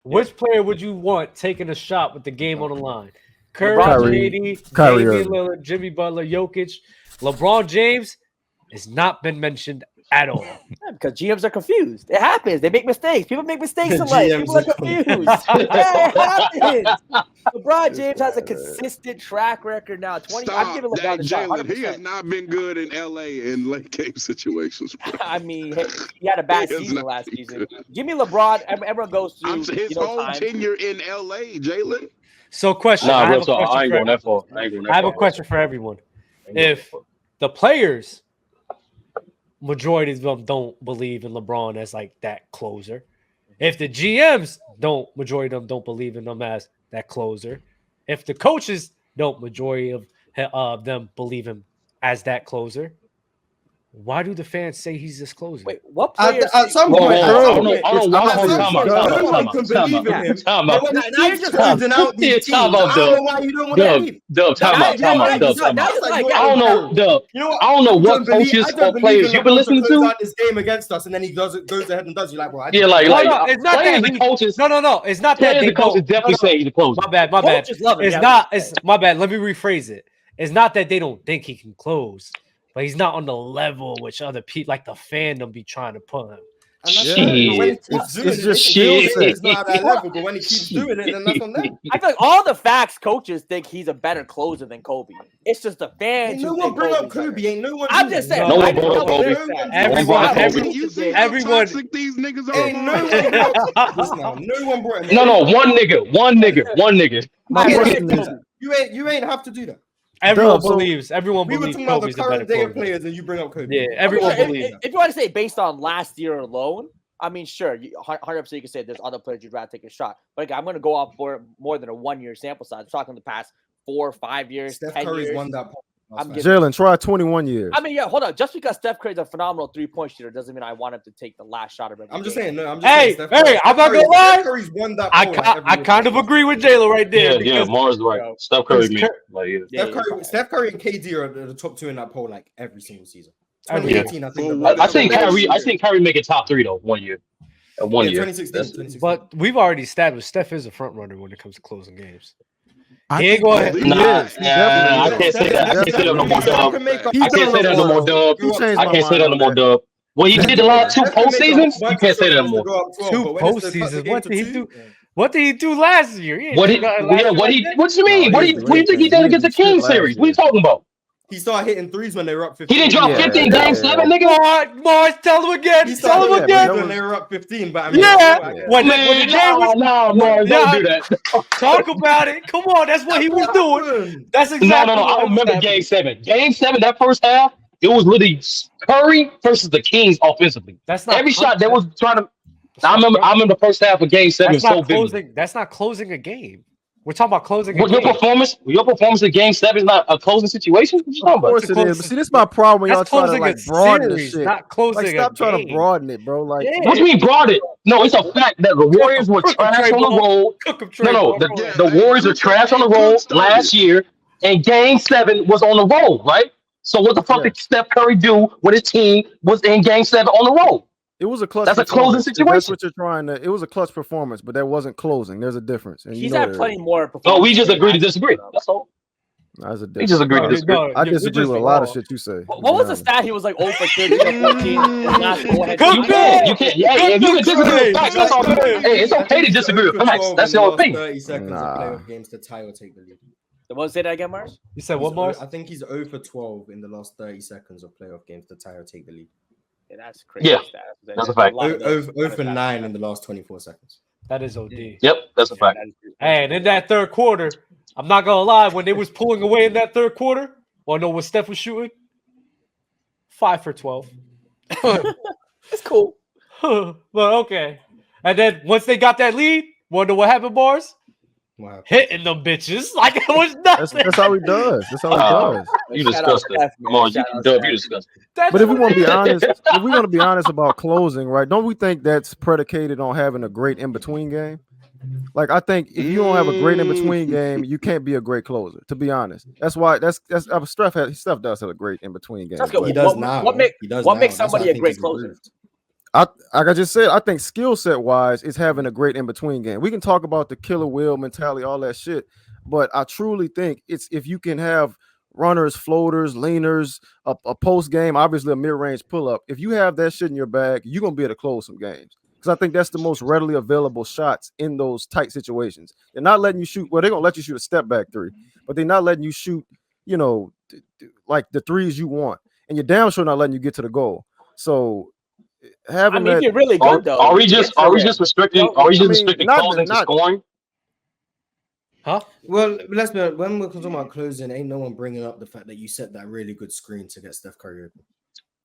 Which player would you want taking a shot with the game on the line? Curry, KD, Kyrie Damian Irving. Lillard, Jimmy Butler, Jokic, LeBron James has not been mentioned at all. Yeah, because GMs are confused. It happens. They make mistakes. People make mistakes in life. GMs People are are confused. Yeah, it happens. LeBron James has a consistent track record now. 20. I'm Stop giving LeBron that, the shot. Jalen. He 100%. has not been good in LA in late game situations. Bro. I mean, he had a bad He has season not last been season. good. Give me LeBron. Everyone goes through His whole time. tenure in LA, Jalen. So, question. Nah, I real have a talk. I question ain't for going that everyone. far. I ain't going that I have a far. question for everyone. If the players, majority of them don't believe in LeBron as like that closer, if the GMs majority of them don't believe in him as that closer, if the coaches majority of them believe him as that closer, why do the fans say he's this closer? Wait, what player? At some Whoa, point, I don't know. no one can believe in him. Time out. Now you're just losing out these teams. Time out, I don't know why you don't want to leave. Dub, time out. I don't know, Dub. You know what? I don't know what believe- coaches I don't or believe players in you've been LeBron listening close to. out this game against us, and then he goes ahead and does. You like, bro? Yeah, like it's not players that and coaches. No. It's not that Players they and coaches don't. definitely say he's a closer. My bad. Coaches love him, It's yeah. not. It's my bad. Let me rephrase it. It's not that they don't think he can close, but he's not on the level which other people like the fandom be trying to put him. And that's Shit. fair, but when he keeps doing It's it, just shit. skill It's not at that level, but when he keeps doing it, then that's on them. I feel like all the facts coaches think he's a better closer than Kobe. It's just the fans. Ain't no who one think bring up Kobe's better. Kobe. Ain't no one. I'm just saying. No one I brought up know Kobe. there's that. Everyone, You see everyone- how toxic these niggas are. Ain't no one brought this now. No one brought him. No, one nigga. My Yeah, question yeah, is, You ain't have to do that. everyone so- believes. Everyone We were believes talking about the Kobe's the better current day of closer. players, and you bring up Kobe. Yeah, everyone If- believes. If you want to say based on last year alone, I mean, sure, 100% you can say there's other players you'd rather take a shot. But again, I'm going to go off for more than a 1-year sample size. I'm talking the past 4 or 5 years, Steph 10 Curry's years. won that. I'm giving- Jalen, try 21 years. I mean, yeah, hold on. Just because Steph Curry's a phenomenal 3-point shooter doesn't mean I want him to take the last shot of every I'm just game. saying. No, I'm just Hey, saying. I'm not gonna lie. Steph Curry's won that. I poll, like, every I year. kind of agree with Jalen right there. Yeah, because Mars is right. Steph Curry, me. Like, yeah. Steph Curry and KD are the top 2 in that poll, like every single season. Every 2018, I think. year. I think Kyrie make it top 3 though. 1 year. One year. 2016. But we've already established Steph is a front runner when it comes to closing games. I He ain't think going that ahead. he Nah, is. He definitely I is. can't say that. I can't say that no more, Dub. He's I can't say that no more, Dub. You changed I my can't say mind that no on more, that. Dub. What he did the last 2 postseasons, you can't say that no more. 2 postseasons. What did he do? What did he do last year? He What didn't he? do nothing last year. What you mean? No, What he do you think he did did against the shit Kings last series? What are you year. talking about? He started hitting threes when they were up 15. He didn't drop Yeah, 50 in yeah, Game yeah. 7, nigga. Mars, tell him again. He Tell him started hitting again. threes when they were up 15. But I mean, Yeah. When the Man, game was no, don't do that. talk about it. Come on, that's what he was doing. That's No. exactly. I what remember happened. Game 7. Game 7, that first half, it was literally Curry versus the Kings offensively. That's not Every shot they closing. was trying to. I remember the first half of Game 7 That's so not vividly. closing. That's not closing a game. We're talking about closing a What, your game. performance in Game 7 is not a closing situation? What you talking Of about? course it is. But see, this is my problem when y'all That's try to closing like a broaden this series, shit. not closing Like, stop a trying game. to broaden it, bro. Like, Yeah. What do you mean broad it? No, it's a fact that the Warriors were trash on the road. Cook 'em, No, Trey Ball. the Warriors are trash on the road last year, and Game 7 was on the road, right? So what the fuck did Steph Curry do when his team was in Game 7 on the road? it was a clutch. That's a performance. closing If That's situation. what you're trying to. It was a clutch performance, but that wasn't closing. There's a difference. And you He's know had there plenty is. more. No, we just performances agree to than disagree. That's all. There's a We difference. just agree to No, disagree. I we disagree just with a lot of wrong. shit you say. What was the stat? He was like 0 for 13 or 14. Last go-ahead Cook game. it! You can't. Yeah, if you can disagree with facts, that's all. Hey, it's okay to disagree with facts. That's your opinion. 30 seconds Nah. of playoff games to tie or take the lead. Want to say that again, Mars? You said what, Mars? I think he's 0 for 12 in the last 30 seconds of playoff games to tie or take the lead. Yeah, that's crazy. Yeah, stat. that's a fact. 0 for 9 in the last 24 seconds. That is OD. Yep, that's a fact. And in that third quarter, I'm not gonna lie, when they was pulling away in that third quarter, wanna know what Steph was shooting? 5 for 12. It's cool. But okay. And then once they got that lead, wanna know what happened, Bars? Wow. Hitting them bitches like it was That's nothing. how he does. That's how he does. You Shout out disgusting. Steph, Come man. on, Shout out Dub, Steph. you disgusting. That's But if we what want to be it is. honest, if we want to be honest about closing, right? Don't we think that's predicated on having a great in between game? Like, I think if you don't have a great in between game, you can't be a great closer. To be honest, that's why Steph does have a great in between game. That's good. He does What- now. what make- He does what now. makes That's why somebody I a think great he's closer? improved. like I just said, I think skill set wise, is having a great in between game. We can talk about the killer wheel mentality, all that shit, but I truly think it's if you can have runners, floaters, leaners, a post game, obviously a mid range pull up. If you have that shit in your bag, you're gonna be able to close some games. Because I think that's the most readily available shots in those tight situations. They're not letting you shoot. Well, they're gonna let you shoot a step back three, but they're not letting you shoot, like the threes you want, and you're damn sure not letting you get to the goal. So having if that, you're really good though, Are we you just get to restricting? Don't- Are we just I mean, restricting not- closing to not- scoring? Huh? Well, let's be honest, when we're talking about closing, ain't no one bringing up the fact that you set that really good screen to get Steph Curry open.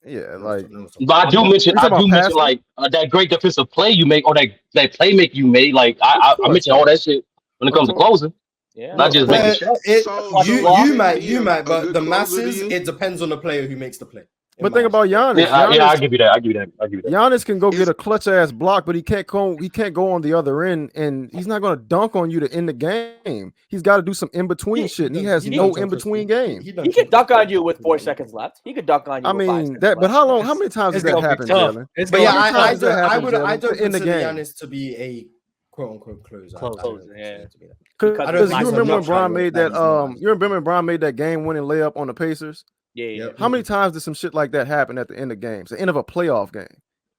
yeah, like But I do mention You talking about passing? like that great defensive play you make, or that play make you made. Like I mention all that shit when it comes to closing, Yeah. not just making shots. So you KD might, a but good the closer to masses, you? it depends on the player who makes the play. but think about Giannis. Yeah, Giannis, I give you that. I give you that. Giannis can go get a clutch ass block, but he can't go. He can't go on the other end, and he's not going to dunk on you to end the game. He's got to do some in between shit, and he has no in between game. He could dunk on you with 4 seconds left. He could dunk on you. I with 5 mean seconds that, but left. how long? How many times has It's that gonna be happened, tough. Jalen? It's But gonna yeah, be How many I times has that don't happened, Jalen, consider in the game? Giannis to be a quote unquote closer. Closer, I don't yeah. consider it to be that. Because I don't Because think you he's remember when enough Bron higher made than that he's not. you remember when Bron made that game winning layup on the Pacers? Yeah. How many times did some shit like that happen at the end of games, the end of a playoff game?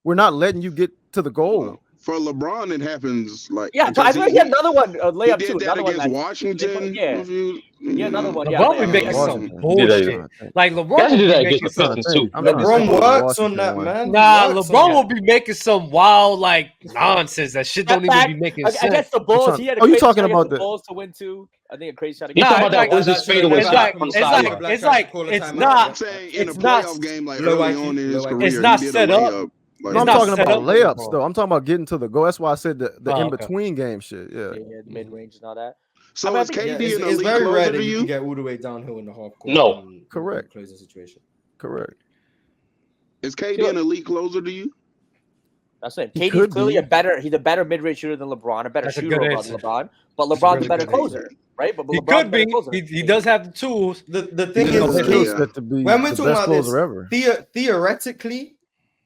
We're not letting you get to the goal. For LeBron, it happens like Yeah, I think he had another one layup he too. did that Another one. against that- Washington. Yeah. If you Yeah, another one. Yeah, LeBron be yeah, making yeah. some Washington. bullshit. Yeah. Like He LeBron actually will did that be against making the some. Pistons too. I'm trying to LeBron think of the works on Washington that, one. man. Nah, He works on LeBron that. will be making some wild like nonsense that shit don't Step back even be making against sense. the Bulls. He had a Oh, you crazy talking shot about against the the- Bulls to win too. I think a crazy shot He against. Nah, talking about it's that like- Wizards fadeaway it's shot like- from the it's like- sideline. it's like- it's not- I'm saying in a it's not- playoff game like low early IQ, on in his low IQ. career, It's not he did set a up. layup. No, It's I'm not talking set about up. layups though. I'm talking about getting to the goal. That's why I said the Oh, in okay. between game shit. Yeah. Yeah, mid range and all that. So I mean, I is think- KD Yeah, an it's elite very rare closer that to you can you? get all the way downhill in the half court. No. in Correct. a closing situation. Correct. Is KD an elite closer to you? That's it. He KD's could clearly be. he's a better mid-range shooter than LeBron, a better That's a shooter good than answer. LeBron, but That's a LeBron's really a better good closer, right? But He LeBron's a could better be. closer. He does have the tools. The He thing has the is, skill yeah. set to be when we're the talking best about this, closer ever. theoretically,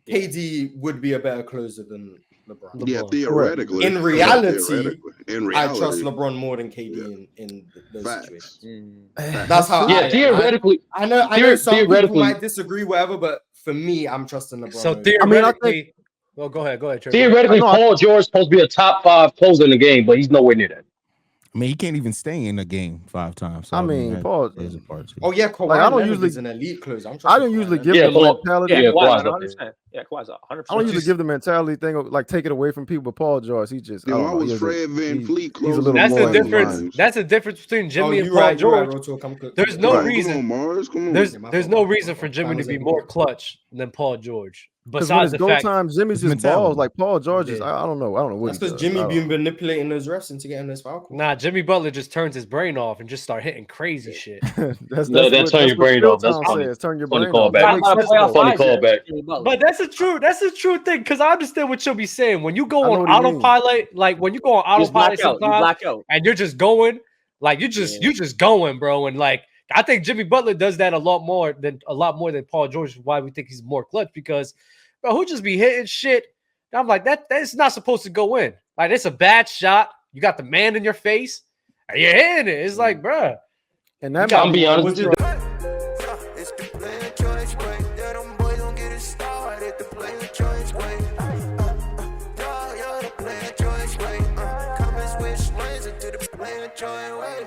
KD would be a better closer than LeBron. Yeah, LeBron. theoretically. In reality, in I reality, trust LeBron more than KD in those Facts. situations. Mm. That's how Yeah, I theoretically, I know some people theoretically- might disagree, whatever, but for me, I'm trusting LeBron. So over- theoretically, well, go ahead, Trey. theoretically, I know, Paul George is supposed to be a top 5 closer in the game, but he's nowhere near that. I mean, he can't even stay in the game 5 times. So, I mean, that Paul. plays a part too. Oh yeah, Kawhi Like, I don't Leonard usually- is an elite closer. I'm I trusting don't Kawhi usually Leonard. give Yeah, the Paul- mentality. Yeah, Yeah, Kawhi's Kawhi's up 100%. Yeah, Kawhi's 100%. I don't usually give the mentality thing of, like take it away from people. But Paul George, he just. I Yo, don't I know, was he's just- Fred Van he- Fleet he's a closing little That's more the in the difference. lines. That's the difference between Oh, Jimmy and you Paul right, you right, George. Roto, come cook. There's Come no on, reason. Come on, Mars. Come on. There's Yeah, my there's fault, no my reason fault, for my Jimmy fault. to be more clutch than Paul George. Because when Besides it's the go fact, time, Jimmy's His just balls. mentality. Like Paul George is. Yeah. I don't know. What That's he because does. Jimmy I don't been know. manipulating those refs into getting those foul calls. nah, Jimmy Butler just turns his brain off and just start hitting crazy shit. That's No, that what- turn your what brain Phil off. That's Town funny. says, turn your Funny brain off. callback. That makes Not a sense, playoff though. Funny five, yeah, callback. Jimmy Butler. But that's the true thing because I understand what you'll be saying when you I go know on what he mean. autopilot. Like when you go on You just black autopilot out. You sometimes, black out. and you're just going, like you just going, bro. And like I think Jimmy Butler does that a lot more than Paul George. Why we think he's more clutch because, bro, who just be hitting shit. And I'm like that's not supposed to go in. Like it's a bad shot. You got the man in your face, and you're hitting it. It's like, bro. And that I'm might be honest. be- It's the player choice way. Yeah, them boys don't get it started. The player choice way. Yeah, the player choice way. Come and switch lanes into the player choice way.